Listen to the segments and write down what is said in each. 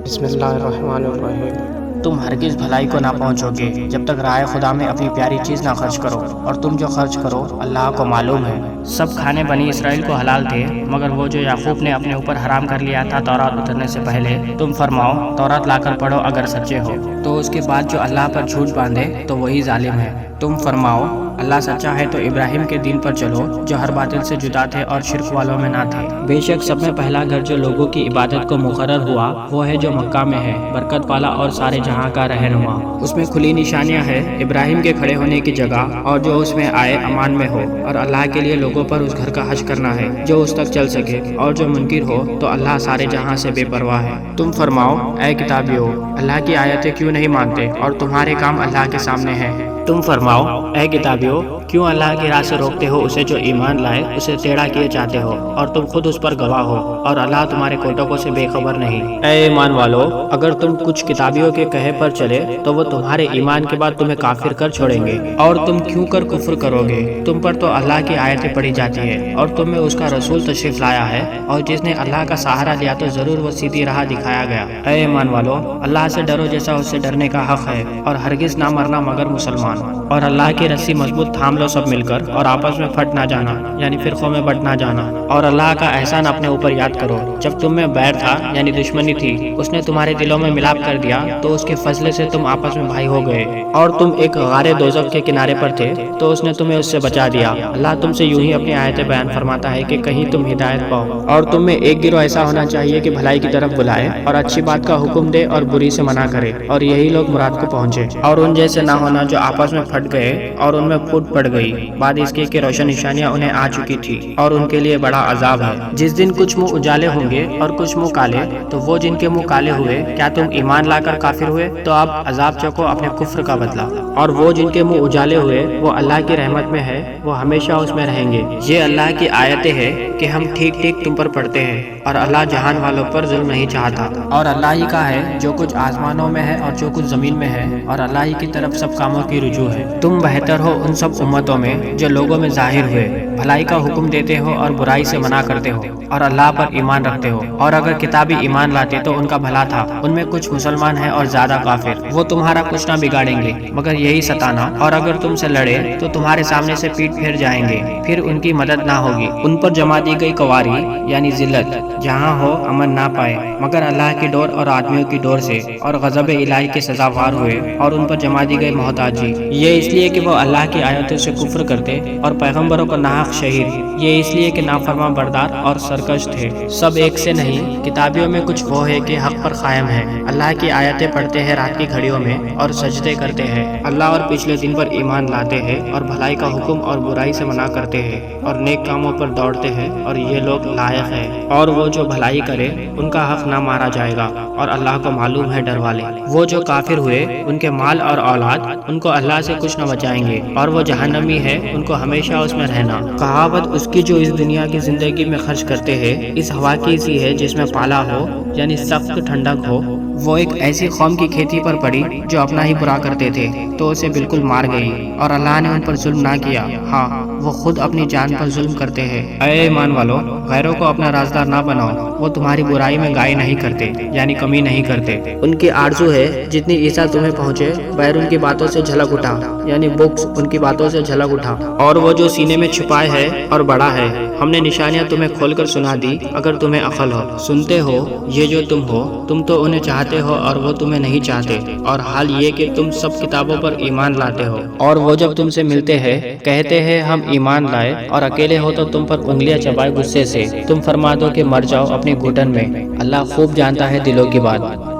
بسم اللہ الرحمن الرحیم۔ تم ہرگز بھلائی کو نہ پہنچو گے جب تک رائے خدا میں اپنی پیاری چیز نہ خرچ کرو، اور تم جو خرچ کرو اللہ کو معلوم ہے۔ سب کھانے بنی اسرائیل کو حلال تھے، مگر وہ جو یعقوب نے اپنے اوپر حرام کر لیا تھا تورات اترنے سے پہلے۔ تم فرماؤ تورات لا کر پڑھو اگر سچے ہو، تو اس کے بعد جو اللہ پر جھوٹ باندھے تو وہی ظالم ہے۔ تم فرماؤ اللہ سچا ہے تو ابراہیم کے دین پر چلو جو ہر باطل سے جدا تھے اور شرک والوں میں نہ تھے۔ بے شک سب میں پہلا گھر جو لوگوں کی عبادت کو مقرر ہوا وہ ہے جو مکہ میں ہے، برکت والا اور سارے جہاں کا رہنما۔ اس میں کھلی نشانیاں ہیں ابراہیم کے کھڑے ہونے کی جگہ، اور جو اس میں آئے امان میں ہو، اور اللہ کے لیے لوگوں پر اس گھر کا حج کرنا ہے جو اس تک چل سکے، اور جو منکر ہو تو اللہ سارے جہاں سے بے پرواہ ہے۔ تم فرماؤ اے کتابیو اللہ کی آیتیں کیوں نہیں مانتے اور تمہارے کام اللہ کے سامنے ہیں۔ تم فرماؤ اے کتابیو کیوں اللہ کی راہ سے روکتے ہو اسے جو ایمان لائے، اسے ٹیڑھا کیے چاہتے ہو، اور تم خود اس پر گواہ ہو، اور اللہ تمہارے کوٹکوں سے بے خبر نہیں۔ اے ایمان والو اگر تم کچھ کتابیوں کے کہے پر چلے تو وہ تمہارے ایمان کے بعد تمہیں کافر کر چھوڑیں گے، اور تم کیوں کر کفر کرو گے؟ تم پر تو اللہ کی آیتیں پڑھی جاتی ہے اور تم میں اس کا رسول تشریف لایا ہے، اور جس نے اللہ کا سہارا لیا تو ضرور وہ سیدھی راہ دکھایا گیا۔ اے ایمان والو اللہ سے ڈرو جیسا اس سے ڈرنے کا حق ہے، اور ہرگز نہ مرنا مگر مسلمان، اور اللہ کی رسی مضبوط تھام لو سب مل کر، اور آپس میں پھٹ نہ جانا یعنی فرقوں میں بٹ نہ جانا، اور اللہ کا احسان اپنے اوپر یاد کرو۔ جب تم میں بیر تھا یعنی دشمنی تھی، اس نے تمہارے دلوں میں ملاپ کر دیا تو اس کے فضل سے تم آپس میں بھائی ہو گئے، اور تم ایک غار دوزخ کے کنارے پر تھے تو اس نے تمہیں اس سے بچا دیا۔ اللہ تم سے یوں ہی اپنی آیتیں بیان فرماتا ہے کہ کہیں تم ہدایت پاؤ، اور تم میں ایک گروہ ایسا ہونا چاہیے کہ بھلائی کی طرف بلائے اور اچھی بات کا حکم دے اور بری سے منع کرے، اور یہی لوگ مراد کو پہنچے، اور ان جیسے نہ ہونا جو آپس میں پھٹ گئے اور ان میں پھوٹ پڑ گئی بعد اس کے کہ روشن نشانیاں انہیں آ چکی تھی، اور ان کے لیے بڑا عذاب ہے۔ جس دن کچھ منہ اجالے ہوں گے اور کچھ منہ کالے، تو وہ جن کے منہ کالے ہوئے کیا تم ایمان لا کر کافر ہوئے؟ تو اب عذاب چکو اپنے کفر کا بدلہ، اور وہ جن کے منہ اجالے ہوئے وہ اللہ کی رحمت میں ہے، وہ ہمیشہ اس میں رہیں گے۔ یہ اللہ کی آیتیں ہیں کہ ہم ٹھیک ٹھیک تم پر پڑھتے ہیں، اور اللہ جہان والوں پر ظلم نہیں چاہتا، اور اللہ ہی کا ہے جو کچھ آسمانوں میں ہے اور جو کچھ زمین میں ہے، اور اللہ ہی کی طرف سب کاموں کی رجوع ہے۔ تم بہتر ہو ان سب امتوں میں جو لوگوں میں ظاہر ہوئے، بھلائی کا حکم دیتے ہو اور برائی سے منع کرتے ہو، اور اللہ پر ایمان رکھتے ہو، اور اگر کتابی ایمان لاتے تو ان کا بھلا تھا، ان میں کچھ مسلمان ہیں اور زیادہ کافر، وہ تمہارا کچھ نہ بگاڑیں گے مگر یہی ستانا، اور اگر تم سے لڑے تو تمہارے سامنے سے پیٹ پھیر جائیں گے، پھر ان کی مدد نہ ہوگی۔ ان پر جما دی گئی کواری یعنی ذلت جہاں ہو امن نہ پائے مگر اللہ کی ڈور اور آدمیوں کی ڈور سے، اور غضب الہی کے سزاوار ہوئے، اور ان پر جما دی گئی محتاجی، یہ اس لیے کہ وہ اللہ کی آیتوں سے کفر کرتے اور پیغمبروں کو ناحق شہید، یہ اس لیے کہ نافرمان بردار اور سرکش تھے۔ سب ایک سے نہیں، کتابیوں میں کچھ وہ ہے کہ حق پر قائم ہے، اللہ کی آیتیں پڑھتے ہیں رات کی گھڑیوں میں اور سجدے کرتے ہیں، اللہ اور پچھلے دن پر ایمان لاتے ہیں، اور بھلائی کا حکم اور برائی سے منع کرتے ہیں، اور نیک کاموں پر دوڑتے ہیں، اور یہ لوگ لائق ہیں۔ اور وہ جو بھلائی کرے ان کا حق نہ مارا جائے گا، اور اللہ کو معلوم ہے ڈر والے۔ وہ جو کافر ہوئے ان کے مال اور اولاد ان کو اللہ سے کچھ نہ بچائیں گے، اور وہ جہنمی ہے ان کو ہمیشہ اس میں رہنا۔ کہاوت اس کی جو اس دنیا کی زندگی میں خرچ کرتے ہیں اس ہوا کی سی ہے جس میں پالا ہو یعنی سخت ٹھنڈک ہو۔ وہ ایک ایسی قوم کی کھیتی پر پڑی جو اپنا ہی برا کرتے تھے تو اسے بالکل مار گئی، اور اللہ نے ان پر ظلم نہ کیا، ہاں وہ خود اپنی جان پر ظلم کرتے ہیں۔ اے ایمان والو غیروں کو اپنا رازدار نہ بناؤ، وہ تمہاری برائی میں گائے نہیں کرتے یعنی کمی نہیں کرتے۔ ان کی آرزو ہے جتنی عیسیٰ تمہیں پہنچے بغیر ان کی باتوں سے جھلک اٹھا یعنی بکس ان کی باتوں سے جھلک اٹھا، اور وہ جو سینے میں چھپائے ہے اور بڑا ہے، ہم نے نشانیاں تمہیں کھول کر سنا دی اگر تمہیں عقل ہو۔ سنتے ہو یہ جو تم ہو، تم تو انہیں چاہتے ہو اور وہ تمہیں نہیں چاہتے، اور حال یہ کہ تم سب کتابوں پر ایمان لاتے ہو، اور وہ جب تم سے ملتے ہیں کہتے ہیں ہم ایمان لائے، اور اکیلے ہو تو تم پر انگلیاں چبائے غصے سے، تم فرما دو کہ مر جاؤ اپنی گھٹن میں، اللہ خوب جانتا ہے دلوں کی بات۔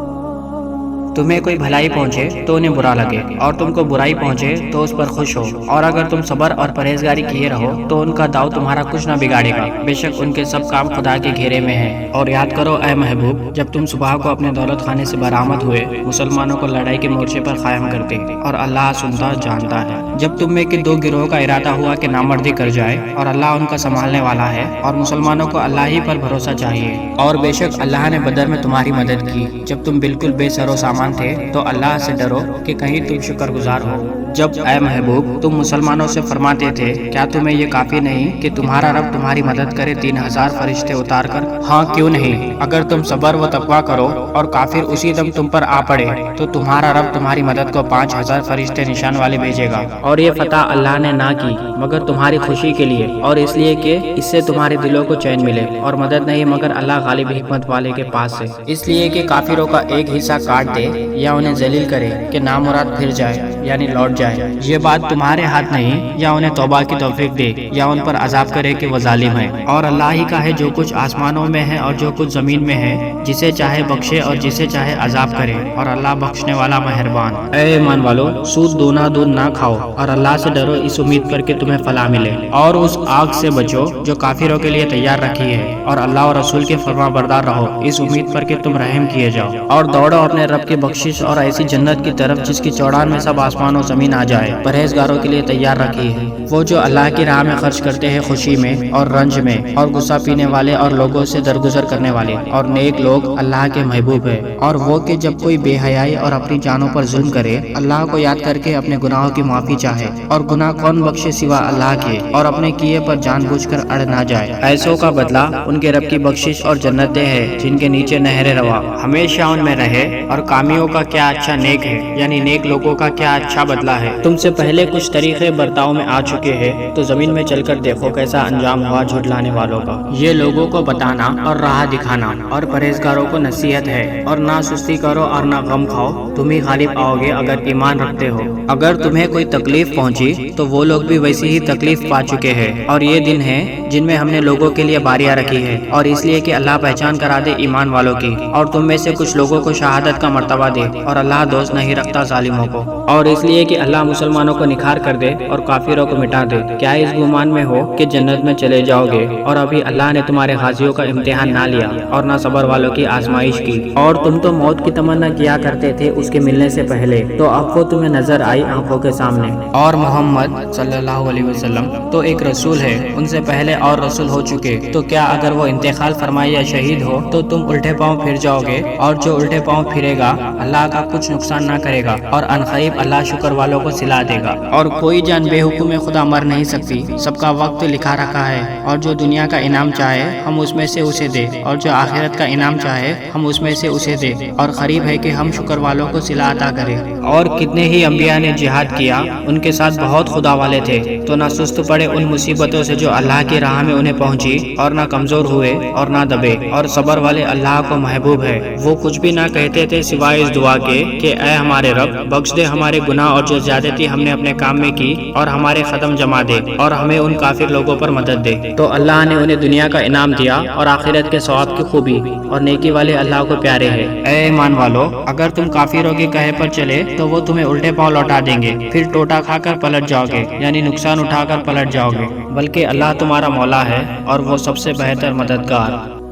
تمہیں کوئی بھلائی پہنچے تو انہیں برا لگے، اور تم کو برائی پہنچے تو اس پر خوش ہو، اور اگر تم صبر اور پرہیزگاری کیے رہو تو ان کا داؤ تمہارا کچھ نہ بگاڑے گا، بے شک ان کے سب کام خدا کے گھیرے میں ہیں۔ اور یاد کرو اے محبوب جب تم صبح کو اپنے دولت خانے سے برآمد ہوئے مسلمانوں کو لڑائی کے مورچے پر قائم کرتے، اور اللہ سنتا جانتا ہے۔ جب تم میں کے دو گروہ کا ارادہ ہوا کہ نامردی کر جائے، اور اللہ ان کا سنبھالنے والا ہے، اور مسلمانوں کو اللہ ہی پر بھروسہ چاہیے، اور بے شک اللہ نے بدر میں تمہاری مدد کی جب تم بالکل بے سر و سامان نافرمان تھے تو اللہ سے ڈرو کہ کہیں تم شکر گزار ہو۔ جب اے محبوب تم مسلمانوں سے فرماتے تھے کیا تمہیں یہ کافی نہیں کہ تمہارا رب تمہاری مدد کرے 3000 فرشتے اتار کر؟ ہاں کیوں نہیں، اگر تم صبر و تقویٰ کرو اور کافر اسی دم تم پر آ پڑے تو تمہارا رب تمہاری مدد کو 5000 فرشتے نشان والے بھیجے گا۔ اور یہ فتح اللہ نے نہ کی مگر تمہاری خوشی کے لیے اور اس لیے کہ اس سے تمہارے دلوں کو چین ملے، اور مدد نہیں مگر اللہ غالب حکمت والے کے پاس سے، اس لیے کہ کافروں کا ایک حصہ کاٹ دے یا انہیں ذلیل کرے کہ نامراد پھر جائے یعنی لوٹ جائے۔ یہ بات تمہارے ہاتھ نہیں، یا انہیں توبہ کی توفیق دے یا ان پر عذاب کرے کہ وہ ظالم ہے۔ اور اللہ ہی کا ہے جو کچھ آسمانوں میں ہے اور جو کچھ زمین میں ہے، جسے چاہے بخشے اور جسے چاہے عذاب کرے، اور اللہ بخشنے والا مہربان۔ اے ایمان والو، سود دونا دون نہ کھاؤ اور اللہ سے ڈرو اس امید پر کہ تمہیں فلاح ملے، اور اس آگ سے بچو جو کافروں کے لیے تیار رکھی ہے، اور اللہ اور رسول کے فرما بردار رہو اس امید پر کہ تم رحم کیے جاؤ، اور دوڑو اپنے رب کی بخشش اور ایسی جنت کی طرف جس کی چوڑان میں سب آسمان و زمین آ جائے، پرہیزگاروں کے لیے تیار رکھی ہے۔ وہ جو اللہ کی راہ میں خرچ کرتے ہیں خوشی میں اور رنج میں، اور غصہ پینے والے اور لوگوں سے درگزر کرنے والے، اور نیک لوگ اللہ کے محبوب ہے۔ اور وہ کہ جب کوئی بے حیائی اور اپنی جانوں پر ظلم کرے، اللہ کو یاد کر کے اپنے گناہوں کی معافی چاہے، اور گناہ کون بخشے سوا اللہ کے، اور اپنے کیے پر جان بوجھ کر اڑ نہ جائے، ایسوں کا بدلہ ان کے رب کی بخشش اور جنتیں ہیں جن کے نیچے نہریں روا، ہمیشہ ان میں رہے۔ اور کامیوں کا کیا اچھا نیک ہے، یعنی نیک لوگوں کا کیا اچھا بدلہ ہے۔ تم سے پہلے کچھ طریقے برتاؤ میں آ چکے ہیں، تو زمین میں چل کر دیکھو کیسا انجام ہوا جھٹلانے والوں کا۔ یہ لوگوں کو بتانا اور راہ دکھانا اور پرہیزگاروں کو نصیحت ہے، اور نہ سستی کرو اور نہ غم کھاؤ، تم ہی غالب آؤ گے اگر ایمان رکھتے ہو۔ اگر تمہیں کوئی تکلیف پہنچی تو وہ لوگ بھی ویسی ہی تکلیف پا چکے ہیں، اور یہ دن ہیں جن میں ہم نے لوگوں کے لیے باریاں رکھی ہے، اور اس لیے کہ اللہ پہچان کرا دے ایمان والوں کی، اور تم میں سے کچھ لوگوں کو شہادت کا مرتبہ دے، اور اللہ دوست نہیں رکھتا ظالموں کو، اور اس لیے کہ اللہ مسلمانوں کو نکھار کر دے اور کافروں کو مٹا دے۔ کیا اس گمان میں ہو کہ جنت میں چلے جاؤ گے، اور ابھی اللہ نے تمہارے غازیوں کا امتحان نہ لیا اور نہ صبر والوں کی آزمائش کی؟ اور تم تو موت کی تمنا کیا کرتے تھے اس کے ملنے سے پہلے، تو اب وہ تمہیں نظر آئی آنکھوں کے سامنے۔ اور محمد صلی اللہ علیہ وسلم تو ایک رسول ہے، ان سے پہلے اور رسول ہو چکے، تو کیا اگر وہ انتقال فرمائے یا شہید ہو تو تم الٹے پاؤں پھر جاؤ گے؟ اور جو الٹے پاؤں پھرے گا اللہ کا کچھ نقصان نہ کرے گا، اور عنقریب اللہ شکر والوں کو صلا دے گا۔ اور کوئی جان بے حکم خدا مر نہیں سکتی، سب کا وقت لکھا رکھا ہے، اور جو دنیا کا انعام چاہے ہم اس میں سے اسے دے، اور جو آخرت کا انعام چاہے ہم اس میں سے اسے دے، اور قریب ہے کہ ہم شکر والوں کو صلا عطا کریں۔ اور کتنے ہی انبیاء نے جہاد کیا، ان کے ساتھ بہت خدا والے تھے، تو نہ سست پڑے ان مصیبتوں سے جو اللہ کی راہ میں انہیں پہنچی، اور نہ کمزور ہوئے اور نہ دبے، اور صبر والے اللہ کو محبوب ہے۔ وہ کچھ بھی نہ کہتے تھے سوائے اس دعا کے کہ اے ہمارے رب بخش دے ہمارے گناہ اور جو زیادتی ہم نے اپنے کام میں کی، اور ہمارے قدم جما دے، اور ہمیں ان کافر لوگوں پر مدد دے۔ تو اللہ نے انہیں دنیا کا انعام دیا اور آخرت کے ثواب کی خوبی، اور نیکی والے اللہ کو پیارے ہیں۔ اے ایمان والو، اگر تم کافروں کے کہے پر چلے تو وہ تمہیں الٹے پاؤں لوٹا دیں گے، پھر ٹوٹا کھا کر پلٹ جاؤ گے، یعنی نقصان اٹھا کر پلٹ جاؤ گے، بلکہ اللہ تمہارا مولا ہے اور وہ سب سے بہتر مددگار۔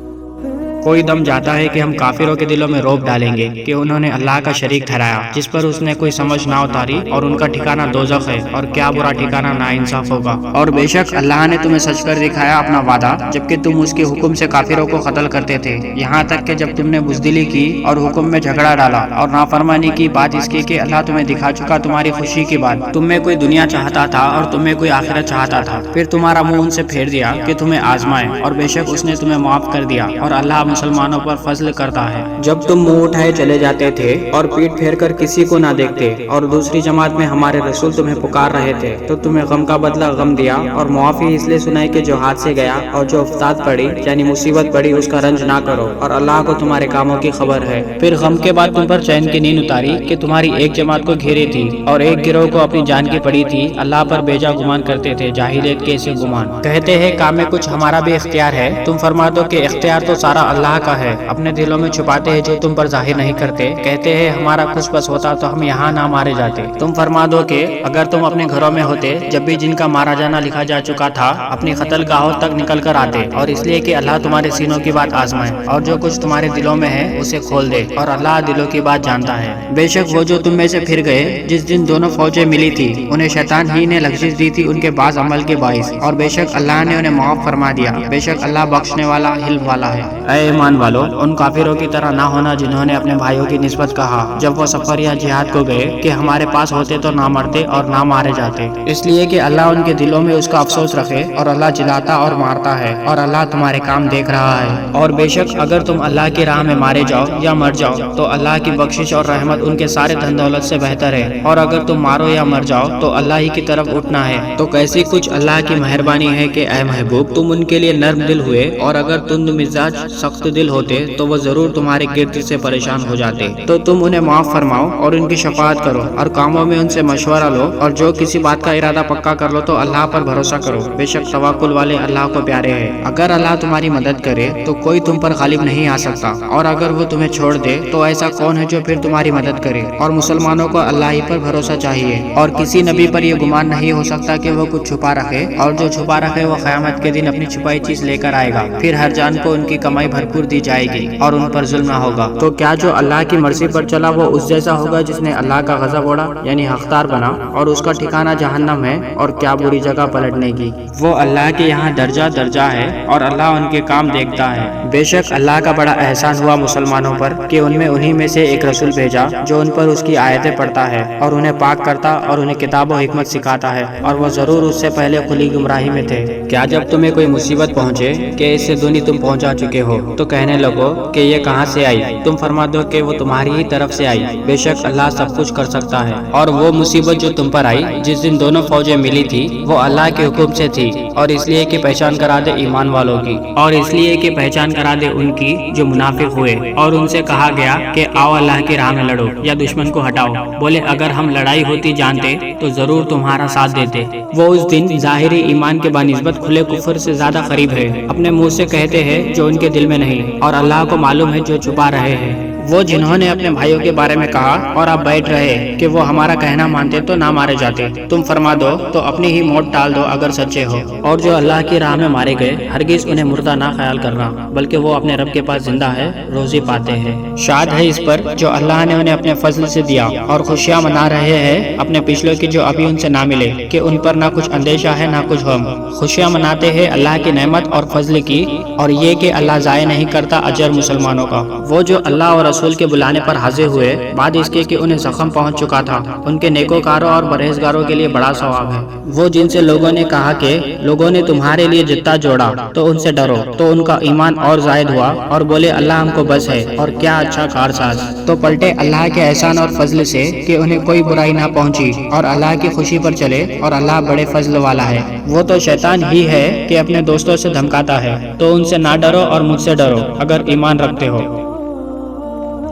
کوئی دم جاتا ہے کہ ہم کافروں کے دلوں میں روب ڈالیں گے کہ انہوں نے اللہ کا شریک ٹھہرایا، جس پر اس نے کوئی سمجھ نہ اتاری، اور ان کا ٹھکانہ دوزخ ہے، اور کیا برا ٹھکانہ ناانصاف ہوگا۔ اور بے شک اللہ نے تمہیں سچ کر دکھایا اپنا وعدہ، جبکہ تم اس کے حکم سے کافروں کو قتل کرتے تھے، یہاں تک کہ جب تم نے بزدلی کی اور حکم میں جھگڑا ڈالا اور نافرمانی کی، بات اس کی کہ اللہ تمہیں دکھا چکا تمہاری خوشی کی بات، تم میں کوئی دنیا چاہتا تھا اور تم میں کوئی آخرت چاہتا تھا، پھر تمہارا منہ ان سے پھیر دیا کہ تمہیں آزمائے، اور بے شک اس نے تمہیں معاف کر دیا، اور اللہ مسلمانوں پر فضل کرتا ہے۔ جب تم منہ اٹھائے چلے جاتے تھے اور پیٹ پھیر کر کسی کو نہ دیکھتے، اور دوسری جماعت میں ہمارے رسول تمہیں پکار رہے تھے، تو تمہیں غم کا بدلہ غم دیا، اور معافی اس لیے سنائی کہ جو ہاتھ سے گیا، اور جو افتاد پڑی یعنی مصیبت پڑی اس کا رنج نہ کرو، اور اللہ کو تمہارے کاموں کی خبر ہے۔ پھر غم کے بعد تم پر چین کی نیند اتاری کہ تمہاری ایک جماعت کو گھیری تھی، اور ایک گروہ کو اپنی جان کی پڑی تھی، اللہ پر بیجا گمان کرتے تھے، جاہلیت کے ایسے گمان۔ کہتے ہیں کام میں کچھ ہمارا بھی اختیار ہے، تم فرما دو کہ اختیار تو سارا اللہ کا ہے، اپنے دلوں میں چھپاتے ہیں جو تم پر ظاہر نہیں کرتے، کہتے ہیں ہمارا کچھ بس ہوتا تو ہم یہاں نہ مارے جاتے۔ تم فرما دو کہ اگر تم اپنے گھروں میں ہوتے جب بھی جن کا مارا جانا لکھا جا چکا تھا، اپنی قتل گاہوں تک نکل کر آتے، اور اس لیے کہ اللہ تمہارے سینوں کی بات آزمائے، اور جو کچھ تمہارے دلوں میں ہے اسے کھول دے، اور اللہ دلوں کی بات جانتا ہے۔ بے شک وہ جو تم میں سے پھر گئے، جس دن دونوں فوجیں ملی تھی، انہیں شیطان ہی نے لغزش دی تھی ان کے بعض عمل کے باعث، اور بے شک اللہ نے انہیں معاف فرما دیا، بے شک اللہ بخشنے والا حلم والا ہے۔ اے ایمان والو، ان کافروں کی طرح نہ ہونا جنہوں نے اپنے بھائیوں کی نسبت کہا جب وہ سفر یا جہاد کو گئے کہ ہمارے پاس ہوتے تو نہ مرتے اور نہ مارے جاتے، اس لیے کہ اللہ ان کے دلوں میں اس کا افسوس رکھے، اور اللہ جلاتا اور مارتا ہے، اور اللہ تمہارے کام دیکھ رہا ہے۔ اور بے شک اگر تم اللہ کی راہ میں مارے جاؤ یا مر جاؤ تو اللہ کی بخشش اور رحمت ان کے سارے دھن دولت سے بہتر ہے، اور اگر تم مارو یا مر جاؤ تو اللہ ہی کی طرف اٹھنا ہے۔ تو کیسی کچھ اللہ کی مہربانی ہے کہ اے محبوب تم ان کے لیے نرم دل ہوئے، اور اگر تند مزاج سخت دل ہوتے تو وہ ضرور تمہارے گرد سے پریشان ہو جاتے۔ تو تم انہیں معاف فرماؤ اور ان کی شفاعت کرو، اور کاموں میں ان سے مشورہ لو، اور جو کسی بات کا ارادہ پکا کر لو تو اللہ پر بھروسہ کرو، بے شک توکل والے اللہ کو پیارے ہیں۔ اگر اللہ تمہاری مدد کرے تو کوئی تم پر غالب نہیں آ سکتا، اور اگر وہ تمہیں چھوڑ دے تو ایسا کون ہے جو پھر تمہاری مدد کرے؟ اور مسلمانوں کو اللہ ہی پر بھروسہ چاہیے، اور کسی نبی پر یہ گمان نہیں ہو سکتا کہ وہ کچھ چھپا رکھے، اور جو چھپا رکھے وہ قیامت کے دن اپنی چھپائی چیز لے کر آئے گا، پھر ہر جان کو ان کی کمائی بھرپور دی جائے گی اور ان پر ظلم نہ ہوگا۔ تو کیا جو اللہ کی مرضی پر چلا وہ اس جیسا ہوگا جس نے اللہ کا غضب اوڑھا، یعنی حقدار بنا، اور اس کا ٹھکانہ جہنم ہے، اور کیا بری جگہ پلٹنے کی۔ وہ اللہ کے یہاں درجہ درجہ ہے، اور اللہ ان کے کام دیکھتا ہے۔ بے شک اللہ کا بڑا احسان ہوا مسلمانوں پر کہ ان میں انہی میں سے ایک رسول بھیجا جو ان پر اس کی آیتیں پڑھتا ہے اور انہیں پاک کرتا اور انہیں کتاب و حکمت سکھاتا ہے، اور وہ ضرور اس سے پہلے کھلی گمراہی میں تھے۔ کیا جب تمہیں کوئی مصیبت پہنچے کہ اس سے دونی تم پہنچا چکے ہو تو کہنے لگو کہ یہ کہاں سے آئی، تم فرما دو کہ وہ تمہاری ہی طرف سے آئی، بے شک اللہ سب کچھ کر سکتا ہے۔ اور وہ مصیبت جو تم پر آئی جس دن دونوں فوجیں ملی تھی وہ اللہ کے حکم سے تھی، اور اس لیے کہ پہچان کرا دے ایمان والوں کی، اور اس لیے کہ پہچان کرا دے ان کی جو منافق ہوئے، اور ان سے کہا گیا کہ آؤ اللہ کی راہ میں لڑو یا دشمن کو ہٹاؤ، بولے اگر ہم لڑائی ہوتی جانتے تو ضرور تمہارا ساتھ دیتے۔ وہ اس دن ظاہری ایمان کے بنسبت کھلے کفر سے زیادہ قریب ہے، اپنے منہ سے کہتے ہیں جو ان کے دل میں نہیں، اور اللہ کو معلوم ہے جو چھپا رہے ہیں۔ وہ جنہوں نے اپنے بھائیوں کے بارے میں کہا اور آپ بیٹھ رہے کہ وہ ہمارا کہنا مانتے تو نہ مارے جاتے، تم فرما دو تو اپنی ہی موت ٹال دو اگر سچے ہو، اور جو اللہ کی راہ میں مارے گئے ہرگز انہیں مردہ نہ خیال کرنا، بلکہ وہ اپنے رب کے پاس زندہ ہے، روزی پاتے ہیں۔ شاد ہے اس پر جو اللہ نے انہیں اپنے فضل سے دیا، اور خوشیاں منا رہے ہیں اپنے پچھلوں کی جو ابھی ان سے نہ ملے، کہ ان پر نہ کچھ اندیشہ ہے نہ کچھ غم، خوشیاں مناتے ہیں اللہ کی نعمت اور فضل کی، اور یہ کہ اللہ ضائع نہیں کرتا اجر مسلمانوں کا۔ وہ جو اللہ اور رسول کے بلانے پر حاضر ہوئے بعد اس کے کہ انہیں زخم پہنچ چکا تھا، ان کے نیکوکاروں اور پرہیزگاروں کے لیے بڑا ثواب ہے۔ وہ جن سے لوگوں نے کہا کہ لوگوں نے تمہارے لیے جتنا جوڑا تو ان سے ڈرو، تو ان کا ایمان اور زائد ہوا، اور بولے اللہ ہم کو بس ہے، اور کیا اچھا کارساز۔ تو پلٹے اللہ کے احسان اور فضل سے کہ انہیں کوئی برائی نہ پہنچی، اور اللہ کی خوشی پر چلے، اور اللہ بڑے فضل والا ہے۔ وہ تو شیطان ہی ہے کہ اپنے دوستوں سے دھمکاتا ہے، تو ان سے نہ ڈرو اور مجھ سے ڈرو اگر ایمان رکھتے ہو۔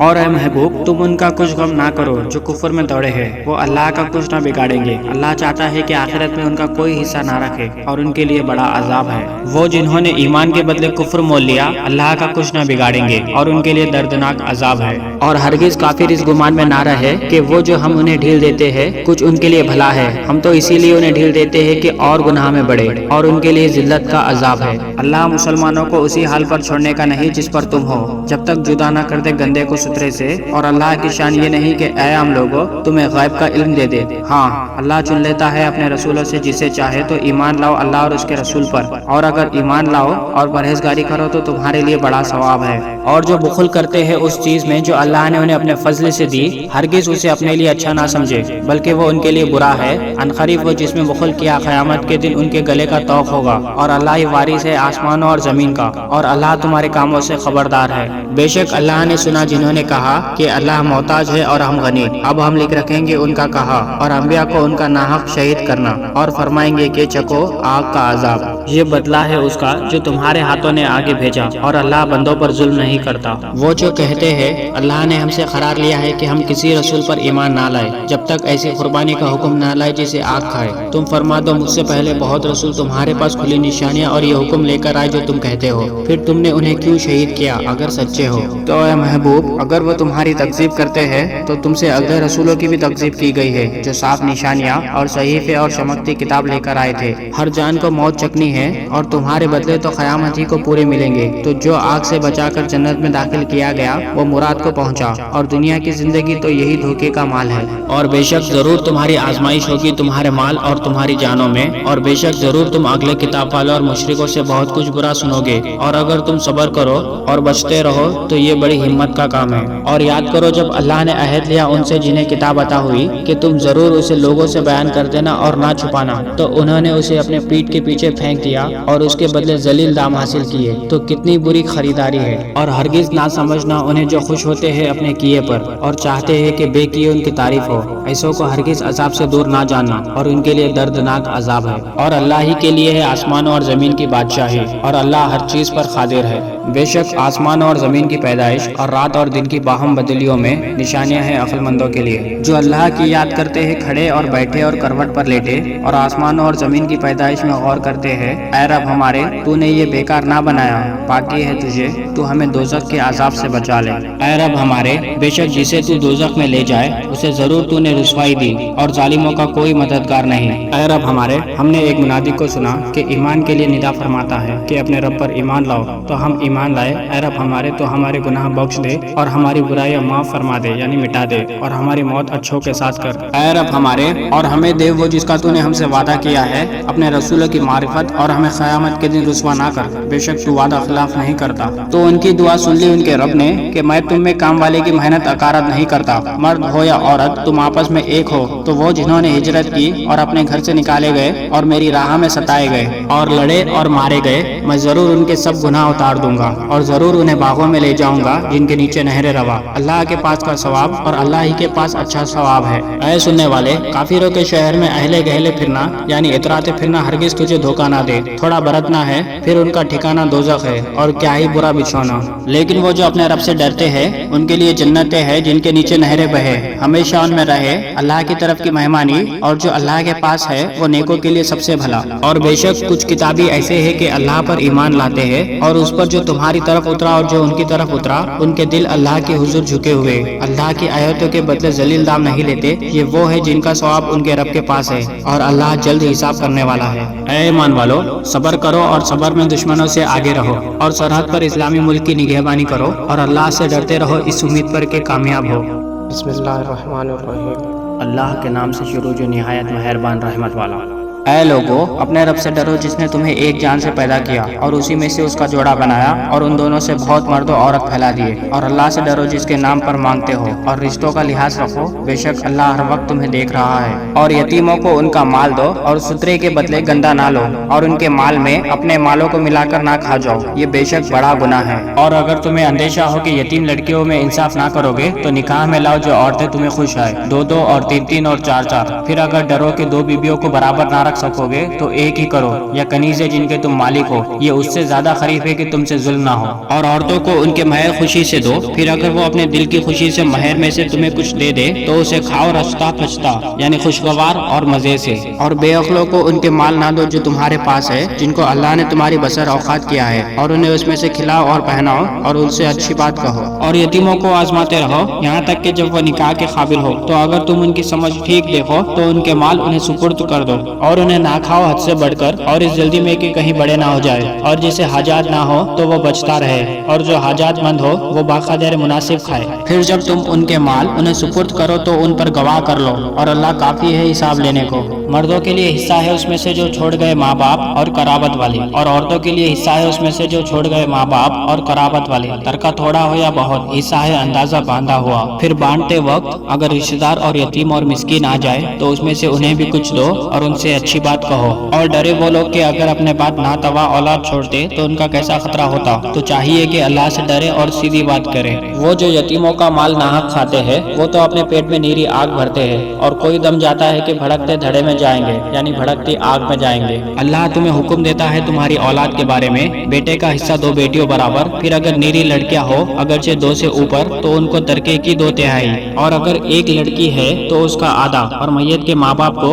اور اے محبوب تم ان کا کچھ غم نہ کرو جو کفر میں دوڑے ہیں، وہ اللہ کا کچھ نہ بگاڑیں گے، اللہ چاہتا ہے کہ آخرت میں ان کا کوئی حصہ نہ رکھے، اور ان کے لیے بڑا عذاب ہے۔ وہ جنہوں نے ایمان کے بدلے کفر مول لیا اللہ کا کچھ نہ بگاڑیں گے، اور ان کے لیے دردناک عذاب ہے۔ اور ہرگز کافر اس گمان میں نہ رہے کہ وہ جو ہم انہیں ڈھیل دیتے ہیں کچھ ان کے لیے بھلا ہے، ہم تو اسی لیے انہیں ڈھیل دیتے ہیں کہ اور گناہ میں بڑھے، اور ان کے لیے ذلت کا عذاب ہے۔ اللہ مسلمانوں کو اسی حال پر چھوڑنے کا نہیں جس پر تم ہو، جب تک جدا نہ کر دے گندے کو ستھرے سے، اور اللہ کی شان یہ نہیں کہ اے عام لوگوں تمہیں غیب کا علم دے دے، ہاں اللہ چن لیتا ہے اپنے رسولوں سے جسے چاہے، تو ایمان لاؤ اللہ اور اس کے رسول پر، اور اگر ایمان لاؤ اور پرہیزگاری کرو تو تمہارے لیے بڑا ثواب ہے۔ اور جو بخل کرتے ہیں اس چیز میں جو اللہ نے انہیں اپنے فضل سے دی، ہرگز اسے اپنے لیے اچھا نہ سمجھے بلکہ وہ ان کے لیے برا ہے۔ عنقریب وہ جس میں بخل کیا قیامت کے دن ان کے گلے کا طوق ہوگا، اور اللہ ہی وارث ہے آسمانوں اور زمین کا، اور اللہ تمہارے کاموں سے خبردار ہے۔ بے شک اللہ نے سنا جنہوں نے کہا کہ اللہ محتاج ہے اور ہم غنی، اب ہم لکھ رکھیں گے ان کا کہا، اور انبیاء کو ان کا ناحق شہید کرنا، اور فرمائیں گے کہ چکو آگ کا عذاب، یہ بدلہ ہے اس کا جو تمہارے ہاتھوں نے آگے بھیجا، اور اللہ بندوں پر ظلم نہیں کرتا۔ وہ جو کہتے ہیں اللہ نے ہم سے قرار لیا ہے کہ ہم کسی رسول پر ایمان نہ لائے جب تک ایسی قربانی کا حکم نہ لائے جسے آگ کھائے، تم فرما دو مجھ سے پہلے بہت رسول تمہارے پاس کھلی نشانیاں اور یہ حکم لے کر آئے جو تم کہتے ہو، پھر تم نے انہیں کیوں شہید کیا اگر سچے ہو؟ تو اے محبوب اگر وہ تمہاری تکذیب کرتے ہیں تو تم سے اگلے رسولوں کی بھی تکذیب کی گئی ہے جو صاف نشانیاں اور صحیفے اور چمکتی کتاب لے کر آئے تھے۔ ہر جان کو موت چکنی ہے ہیں اور تمہارے بدلے تو قیامت ہی کو پورے ملیں گے۔ تو جو آگ سے بچا کر جنت میں داخل کیا گیا وہ مراد کو پہنچا، اور دنیا کی زندگی تو یہی دھوکے کا مال ہے۔ اور بے شک ضرور تمہاری آزمائش ہوگی تمہارے مال اور تمہاری جانوں میں، اور بے شک ضرور تم اگلے کتاب والوں اور مشرکوں سے بہت کچھ برا سنو گے، اور اگر تم صبر کرو اور بچتے رہو تو یہ بڑی ہمت کا کام ہے۔ اور یاد کرو جب اللہ نے عہد لیا ان سے جنہیں کتاب عطا ہوئی کہ تم ضرور اسے لوگوں سے بیان کر دینا اور نہ چھپانا، تو انہوں نے اسے اپنے پیٹھ کے پیچھے پھینک دیا اور اس کے بدلے ذلیل دام حاصل کیے، تو کتنی بری خریداری ہے۔ اور ہرگز نہ سمجھنا انہیں جو خوش ہوتے ہیں اپنے کیے پر اور چاہتے ہیں کہ بے کیے ان کی تعریف ہو، ایسوں کو ہرگز عذاب سے دور نہ جاننا، اور ان کے لیے دردناک عذاب ہے۔ اور اللہ ہی کے لیے ہے آسمانوں اور زمین کی بادشاہی، اور اللہ ہر چیز پر قادر ہے۔ بے شک آسمانوں اور زمین کی پیدائش اور رات اور دن کی باہم بدلیوں میں نشانیاں ہیں عقل مندوں کے لیے، جو اللہ کی یاد کرتے ہیں کھڑے اور بیٹھے اور کروٹ پر لیٹے، اور آسمانوں اور زمین کی پیدائش میں غور کرتے ہیں۔ اے رب ہمارے، تو نے یہ بیکار نہ بنایا، پاکی ہے تجھے، تو ہمیں دوزخ کے عذاب سے بچا لے۔ اے رب ہمارے، بے شک جسے تو دوزخ میں لے جائے اسے ضرور تو نے رسوائی دی، اور ظالموں کا کوئی مددگار نہیں۔ اے رب ہمارے، ہم نے ایک منادی کو سنا کہ ایمان کے لیے ندا فرماتا ہے کہ اپنے رب پر ایمان لاؤ، تو ہم ایمان لائے۔ اے رب ہمارے، تو ہمارے گناہ بخش دے اور ہماری برائیاں معاف فرما دے، یعنی مٹا دے، اور ہماری موت اچھوں کے ساتھ کر۔ اے رب ہمارے، اور ہمیں دے وہ جس کا تو نے ہم سے وعدہ کیا ہے، اپنے رسولوں کی معرفت، اور ہمیں قیامت کے دن رسوا نہ کر، بے شک تو وعدہ خلاف نہیں کرتا۔ تو ان کی دعا سن لی ان کے رب نے کہ میں تم میں کام والے کی محنت اکارت نہیں کرتا، مرد ہو یا عورت تم آپس میں ایک ہو۔ تو وہ جنہوں نے ہجرت کی اور اپنے گھر سے نکالے گئے اور میری راہ میں ستائے گئے اور لڑے اور مارے گئے، میں ضرور ان کے سب گناہ اتار دوں گا، اور ضرور انہیں باغوں میں لے جاؤں گا جن کے نیچے نہریں روا۔ اللہ کے پاس کا ثواب اور اللہ ہی کے پاس اچھا ثواب ہے۔ اے سننے والے، کافروں کے شہر میں اہلے گہلے پھرنا یعنی اتراتے پھرنا ہرگز تجھے دھوکہ نہ دے، تھوڑا برتنا ہے پھر ان کا ٹھکانہ دوزخ ہے، اور کیا ہی برا بچھونا۔ لیکن وہ جو اپنے رب سے ڈرتے ہیں ان کے لیے جنتیں ہیں جن کے نیچے نہریں بہے، ہمیشہ ان میں رہے۔ اللہ کی طرف کی مہمانی اور جو اللہ کے پاس ہے وہ نیکوں کے لیے سب سے بھلا۔ اور بے شک کچھ کتابی ایسے ہیں کہ اللہ پر ایمان لاتے ہیں، اور اس پر جو تمہاری طرف اترا اور جو ان کی طرف اترا، ان کے دل اللہ کے حضور جھکے ہوئے، اللہ کی آیتوں کے بدلے ذلیل دام نہیں لیتے۔ یہ وہ ہے جن کا ثواب ان کے رب کے پاس ہے، اور اللہ جلد حساب کرنے والا ہے۔ اے ایمان والو، صبر کرو اور صبر میں دشمنوں سے آگے رہو، اور سرحد پر اسلامی ملک کی نگہبانی کرو، اور اللہ سے ڈرتے رہو اس امید پر کہ کامیاب ہو۔ بسم اللہ الرحمن الرحیم۔ اللہ کے نام سے شروع جو نہایت مہربان رحمت والا۔ اے لوگو، اپنے رب سے ڈرو جس نے تمہیں ایک جان سے پیدا کیا اور اسی میں سے اس کا جوڑا بنایا، اور ان دونوں سے بہت مرد و عورت پھیلا دیے۔ اور اللہ سے ڈرو جس کے نام پر مانگتے ہو، اور رشتوں کا لحاظ رکھو، بے شک اللہ ہر وقت تمہیں دیکھ رہا ہے۔ اور یتیموں کو ان کا مال دو، اور سترے کے بدلے گندا نہ لو، اور ان کے مال میں اپنے مالوں کو ملا کر نہ کھا جاؤ، یہ بے شک بڑا گناہ ہے۔ اور اگر تمہیں اندیشہ ہو کہ یتیم لڑکیوں میں انصاف نہ کرو گے تو نکاح میں لاؤ جو عورتیں تمہیں خوش آئے، دو دو اور تین تین اور چار چار۔ پھر اگر ڈرو کہ دو بیویوں کو برابر نہ رکھ سکو گے تو ایک ہی کرو، یا کنیزیں جن کے تم مالک ہو، یہ اس سے زیادہ قریب ہے کہ تم سے ظلم نہ ہو۔ اور عورتوں کو ان کے مہر خوشی سے دو، پھر اگر وہ اپنے دل کی خوشی سے مہر میں سے تمہیں کچھ دے دے تو اسے کھاؤ رچتا پچتا، یعنی خوشگوار اور مزے سے۔ اور بے عقلوں کو ان کے مال نہ دو جو تمہارے پاس ہے، جن کو اللہ نے تمہاری بسر اوقات کیا ہے، اور انہیں اس میں سے کھلاؤ اور پہناؤ، اور ان سے اچھی بات کہو۔ اور یتیموں کو آزماتے رہو یہاں تک کہ جب وہ نکاح کے قابل ہو، تو اگر تم ان کی سمجھ ٹھیک دیکھو تو ان کے مال انہیں سپرد کر دو، اور انہیں نہ کھاؤ حد سے بڑھ کر، اور اس جلدی میں کہ کہیں بڑے نہ ہو جائے۔ اور جسے حاجات نہ ہو تو وہ بچتا رہے، اور جو حاجات مند ہو وہ باقدر مناسب کھائے۔ پھر جب تم ان کے مال انہیں سپرد کرو تو ان پر گواہ کر لو، اور اللہ کافی ہے حساب لینے کو۔ مردوں کے لیے حصہ ہے اس میں سے جو چھوڑ گئے ماں باپ اور قرابت والے، اور عورتوں کے لیے حصہ ہے اس میں سے جو چھوڑ گئے ماں باپ اور قرابت والے، ترکہ تھوڑا ہو یا بہت، حصہ ہے اندازہ باندھا ہوا۔ پھر بانٹتے وقت اگر رشتہ دار اور یتیم اور مسکین آ جائے تو اس میں سے انہیں بھی کچھ دو، اور ان سے اچھی بات کہو۔ اور ڈرے وہ لوگ کہ اگر اپنے بعد ناتوا اولاد چھوڑتے تو ان کا کیسا خطرہ ہوتا، تو چاہیے کہ اللہ سے ڈرے اور سیدھی بات کرے۔ وہ جو یتیموں کا مال ناحق کھاتے ہیں وہ تو اپنے پیٹ میں نیری آگ بھرتے ہیں، اور کوئی دم جاتا ہے کہ بھڑکتے دھڑے میں جائیں گے، یعنی بھڑکتی آگ میں جائیں گے۔ اللہ تمہیں حکم دیتا ہے تمہاری اولاد کے بارے میں، بیٹے کا حصہ دو بیٹیوں برابر، پھر اگر نیری لڑکیاں ہو اگرچہ دو سے اوپر تو ان کو ترکے کی 2/3، اور اگر ایک لڑکی ہے تو اس کا آدھا، اور میت کے ماں باپ کو